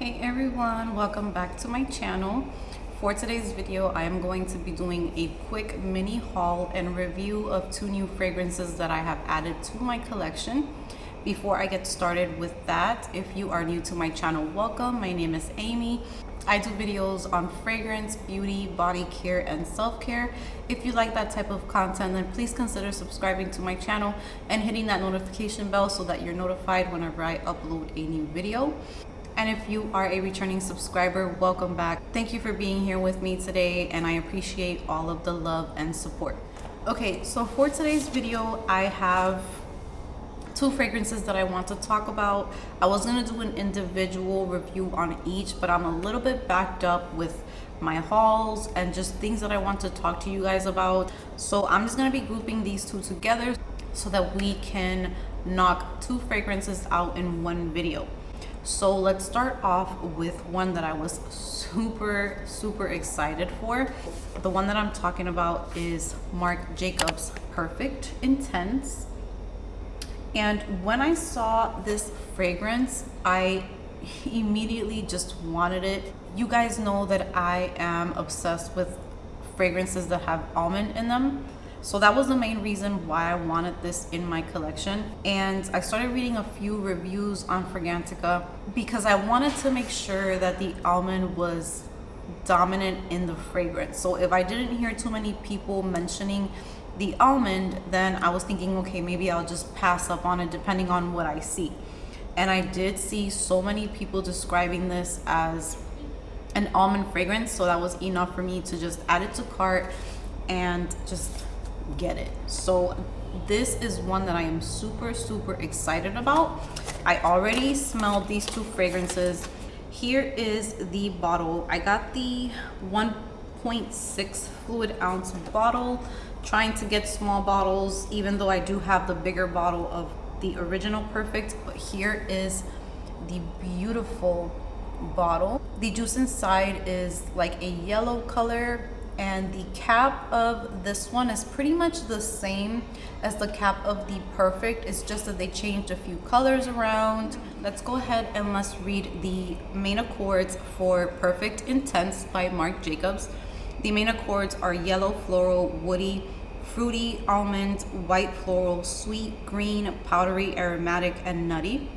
Hey everyone, welcome back to my channel. For today's video, I am going to be doing a quick mini haul and review of two new fragrances that I have added to my collection. Before I get started with that, if you are new to my channel, welcome. My name is Amy. I do videos on fragrance, beauty, body care, and self-care. If you like that type of content, then please consider subscribing to my channel and hitting that notification bell so that you're notified whenever I upload a new video. And if you are a returning subscriber, welcome back. Thank you for being here with me today, and I appreciate all of the love and support. Okay, so for today's video, I have two fragrances that I want to talk about. I was gonna do an individual review on each, but I'm a little bit backed up with my hauls and just things that I want to talk to you guys about. So I'm just gonna be grouping these two together so that we can knock two fragrances out in one video. So let's start off with one that I was super excited for. The one that I'm talking about is Marc Jacobs Perfect Intense. And when I saw this fragrance, I immediately just wanted it. You guys know that I am obsessed with fragrances that have almond in them. So that was the main reason why I wanted this in my collection. And I started reading a few reviews on Fragrantica because I wanted to make sure that the almond was dominant in the fragrance. So if I didn't hear too many people mentioning the almond, then I was thinking, okay, maybe I'll just pass up on it depending on what I see. And I did see so many people describing this as an almond fragrance, so that was enough for me to just add it to cart and just get it. So this is one that I am super excited about. I already smelled these two fragrances. Here is the bottle. I got the 1.6 fluid ounce bottle, trying to get small bottles, even though I do have the bigger bottle of the original Perfect. But here is the beautiful bottle. The juice inside is like a yellow color, and the cap of this one is pretty much the same as the cap of the Perfect. It's just that they changed a few colors around. Let's go ahead and let's read the main accords for Perfect Intense by Marc Jacobs. The main accords are yellow, floral, woody, fruity, almond, white floral, sweet, green, powdery, aromatic, and nutty.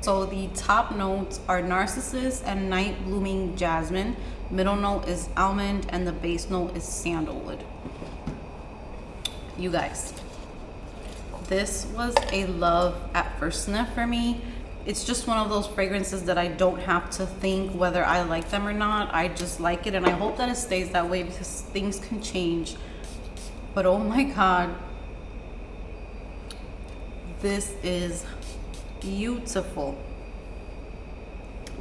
So the top notes are narcissus and night blooming jasmine. Middle note is almond, and the base note is sandalwood. You guys, this was a love at first sniff for me. It's just one of those fragrances that I don't have to think whether I like them or not. I just like it, and I hope that it stays that way because things can change. But oh my God, this is beautiful.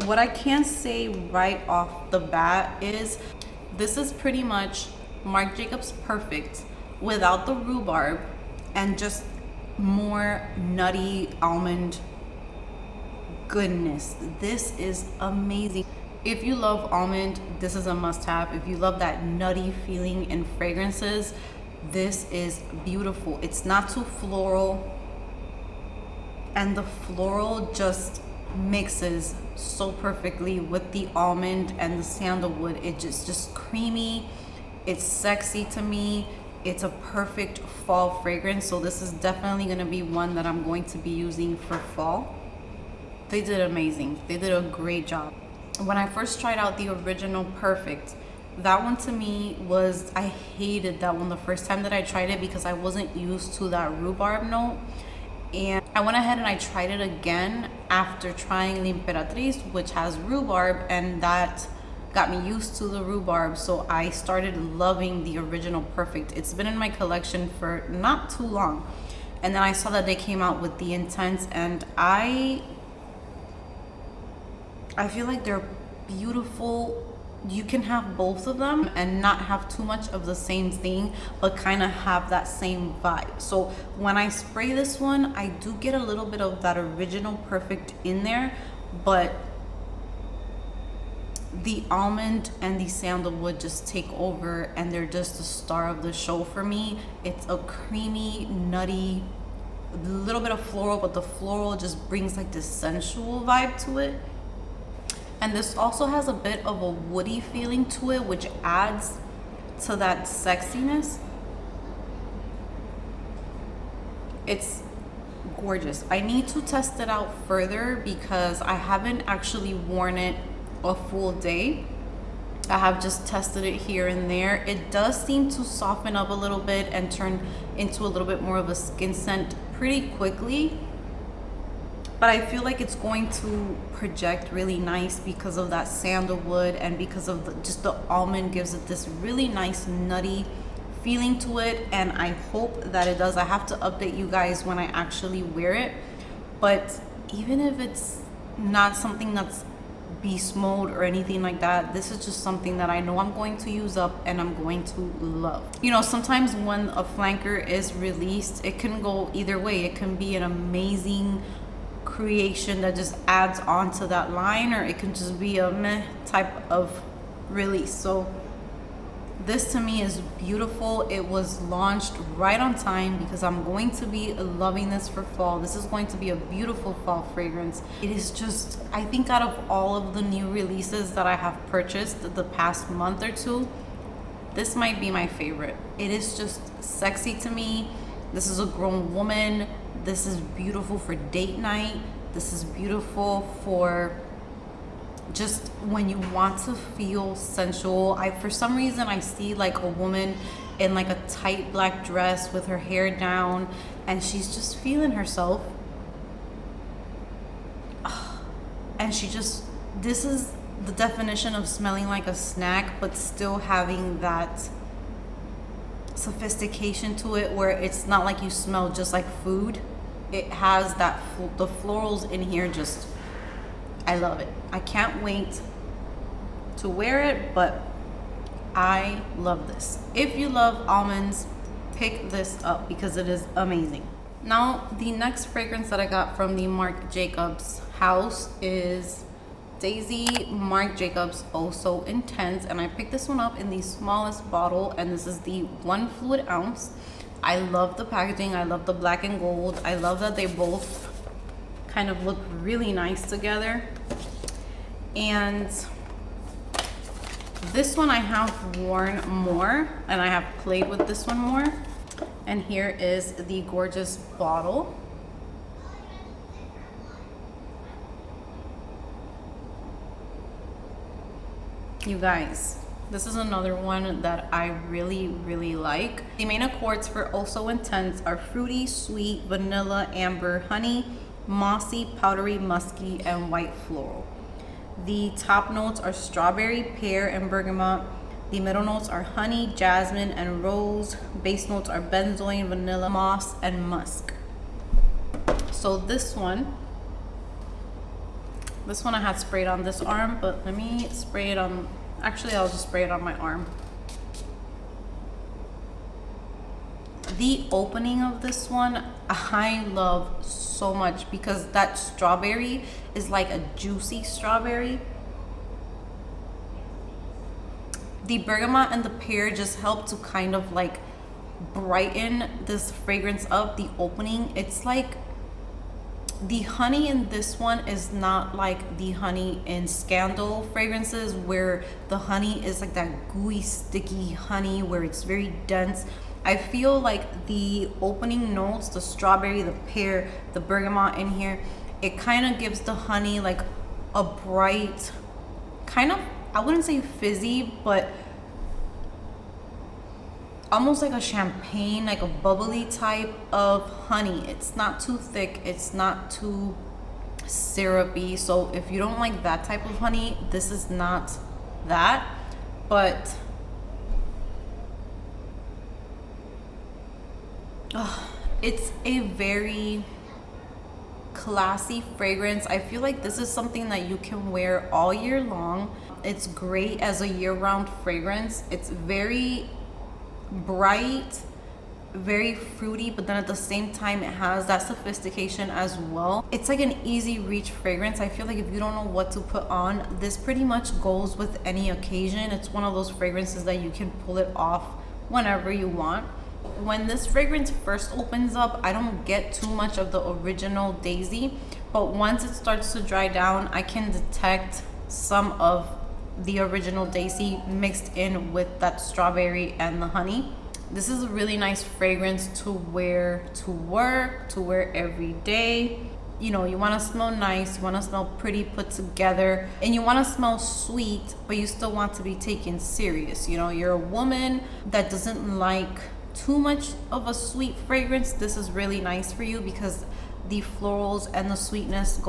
What I can say right off the bat is this is pretty much Marc Jacobs Perfect without the rhubarb and just more nutty almond goodness. This is amazing. If you love almond, this is a must-have. If you love that nutty feeling in fragrances, this is beautiful. It's not too floral, and the floral just mixes so perfectly with the almond and the sandalwood. It just creamy. It's sexy to me. It's a perfect fall fragrance. So this is definitely going to be one that I'm going to be using for fall. They did amazing. They did a great job. When I first tried out the original Perfect, that one to me was, I hated that one the first time that I tried it because I wasn't used to that rhubarb note. And I went ahead and I tried it again after trying the Imperatriz, which has rhubarb, and that got me used to the rhubarb. So I started loving the original Perfect. It's been in my collection for not too long. And then I saw that they came out with the Intense, and I feel like they're beautiful. You can have both of them and not have too much of the same thing, but kind of have that same vibe. So when I spray this one, I do get a little bit of that original Perfect in there, but the almond and the sandalwood just take over, and they're just the star of the show for me. It's a creamy, nutty, little bit of floral, but the floral just brings like this sensual vibe to it. And this also has a bit of a woody feeling to it, which adds to that sexiness. It's gorgeous. I need to test it out further because I haven't actually worn it a full day. I have just tested it here and there. It does seem to soften up a little bit and turn into a little bit more of a skin scent pretty quickly. But I feel like it's going to project really nice because of that sandalwood, and because of just the almond gives it this really nice nutty feeling to it, and I hope that it does. I have to update you guys when I actually wear it, but even if it's not something that's beast mode or anything like that, this is just something that I know I'm going to use up and I'm going to love. You know, sometimes when a flanker is released, it can go either way. It can be an amazing creation that just adds on to that line, or it can just be a meh type of release. So this to me is beautiful. It was launched right on time because I'm going to be loving this for fall. This is going to be a beautiful fall fragrance. It is just, I think out of all of the new releases that I have purchased the past month or two, this might be my favorite. It is just sexy to me. This is a grown woman. This is beautiful for date night. This is beautiful for just when you want to feel sensual. For some reason I see like a woman in like a tight black dress with her hair down, and she's just feeling herself. And this is the definition of smelling like a snack, but still having that sophistication to it, where it's not like you smell just like food. It has that, the florals in here, just, I love it. I can't wait to wear it, but I love this. If you love almonds, pick this up because it is amazing. Now, the next fragrance that I got from the Marc Jacobs house is Daisy Marc Jacobs Oh So Intense, and I picked this one up in the smallest bottle, and this is the 1 fluid ounce. I love the packaging. I love the black and gold. I love that they both kind of look really nice together. And this one I have worn more, and I have played with this one more. And here is the gorgeous bottle. You guys, this is another one that I really like. The main accords for Oh So Intense are fruity, sweet, vanilla, amber, honey, mossy, powdery, musky, and white floral. The top notes are strawberry, pear, and bergamot. The middle notes are honey, jasmine, and rose. Base notes are benzoin, vanilla, moss, and musk. So this one I had sprayed on this arm, but let me spray it on, actually I'll just spray it on my arm. The opening of this one I love so much because that strawberry is like a juicy strawberry. The bergamot and the pear just help to kind of like brighten this fragrance up. The opening, it's like the honey in this one is not like the honey in Scandal fragrances, where the honey is like that gooey, sticky honey where it's very dense. I feel like the opening notes, the strawberry, the pear, the bergamot in here, it kind of gives the honey like a bright, kind of, I wouldn't say fizzy, but almost like a champagne, like a bubbly type of honey. It's not too thick, it's not too syrupy. So if you don't like that type of honey, this is not that. But it's a very classy fragrance. I feel like this is something that you can wear all year long. It's great as a year-round fragrance. It's very bright, very fruity, but then at the same time it has that sophistication as well. It's like an easy reach fragrance. I feel like if you don't know what to put on, this pretty much goes with any occasion. It's one of those fragrances that you can pull it off whenever you want. When this fragrance first opens up, I don't get too much of the original Daisy, but once it starts to dry down, I can detect some of the original Daisy mixed in with that strawberry and the honey. This is a really nice fragrance to wear to work, to wear every day. You know, you want to smell nice, you want to smell pretty put together, and you want to smell sweet, but you still want to be taken serious. You know, you're a woman that doesn't like too much of a sweet fragrance. This is really nice for you because the florals and the sweetness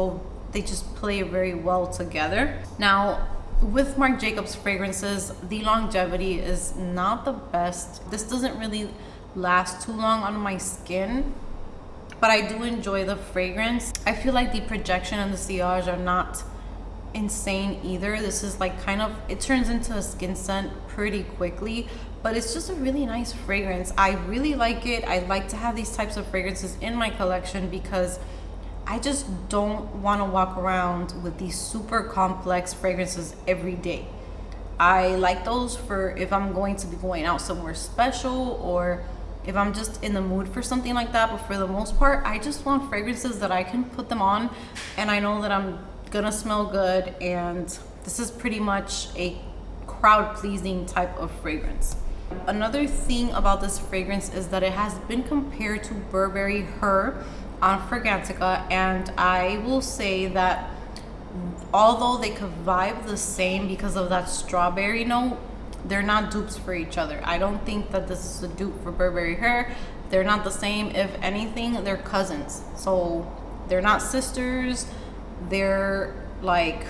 they just play very well together. Now, with Marc Jacobs fragrances, the longevity is not the best. This doesn't really last too long on my skin, but I do enjoy the fragrance. I feel like the projection and the sillage are not insane either. This is like it turns into a skin scent pretty quickly, but it's just a really nice fragrance. I really like it. I like to have these types of fragrances in my collection because I just don't want to walk around with these super complex fragrances every day. I like those for if I'm going to be going out somewhere special or if I'm just in the mood for something like that. But for the most part, I just want fragrances that I can put them on and I know that I'm gonna smell good, and this is pretty much a crowd pleasing type of fragrance. Another thing about this fragrance is that it has been compared to Burberry Her on Fragrantica, and I will say that although they could vibe the same because of that strawberry note, they're not dupes for each other. I don't think that this is a dupe for Burberry Her. They're not the same. If anything, they're cousins. So they're not sisters. They're like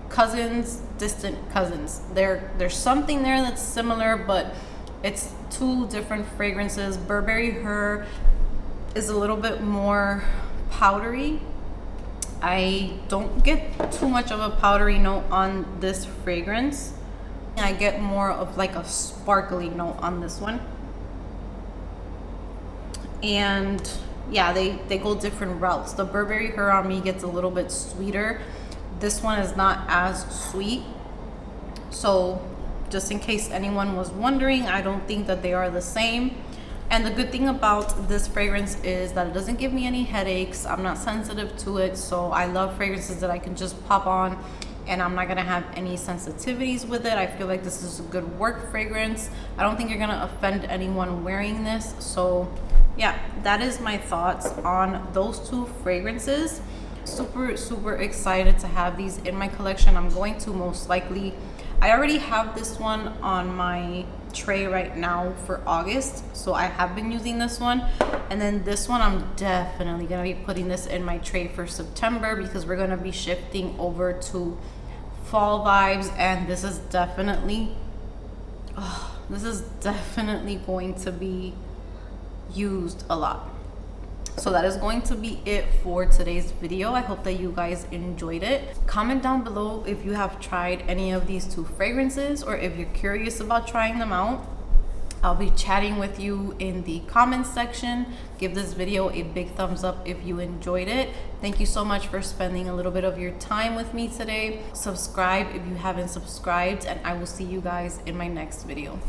cousins, distant cousins. There's something there that's similar, but it's two different fragrances. Burberry Her is a little bit more powdery. I don't get too much of a powdery note on this fragrance. I get more of like a sparkly note on this one. And yeah, they go different routes. The Burberry Her on me gets a little bit sweeter. This one is not as sweet. So just in case anyone was wondering, I don't think that they are the same. And the good thing about this fragrance is that it doesn't give me any headaches. I'm not sensitive to it. So I love fragrances that I can just pop on and I'm not gonna have any sensitivities with it. I feel like this is a good work fragrance. I don't think you're gonna offend anyone wearing this. So yeah, that is my thoughts on those two fragrances. Super excited to have these in my collection. I'm going to most likely, I already have this one on my tray right now for August, so I have been using this one, and then this one I'm definitely gonna be putting this in my tray for September because we're gonna be shifting over to fall vibes, and this is definitely going to be used a lot. So that is going to be it for today's video. I hope that you guys enjoyed it. Comment down below if you have tried any of these two fragrances or if you're curious about trying them out. I'll be chatting with you in the comments section. Give this video a big thumbs up if you enjoyed it. Thank you so much for spending a little bit of your time with me today. Subscribe if you haven't subscribed, and I will see you guys in my next video.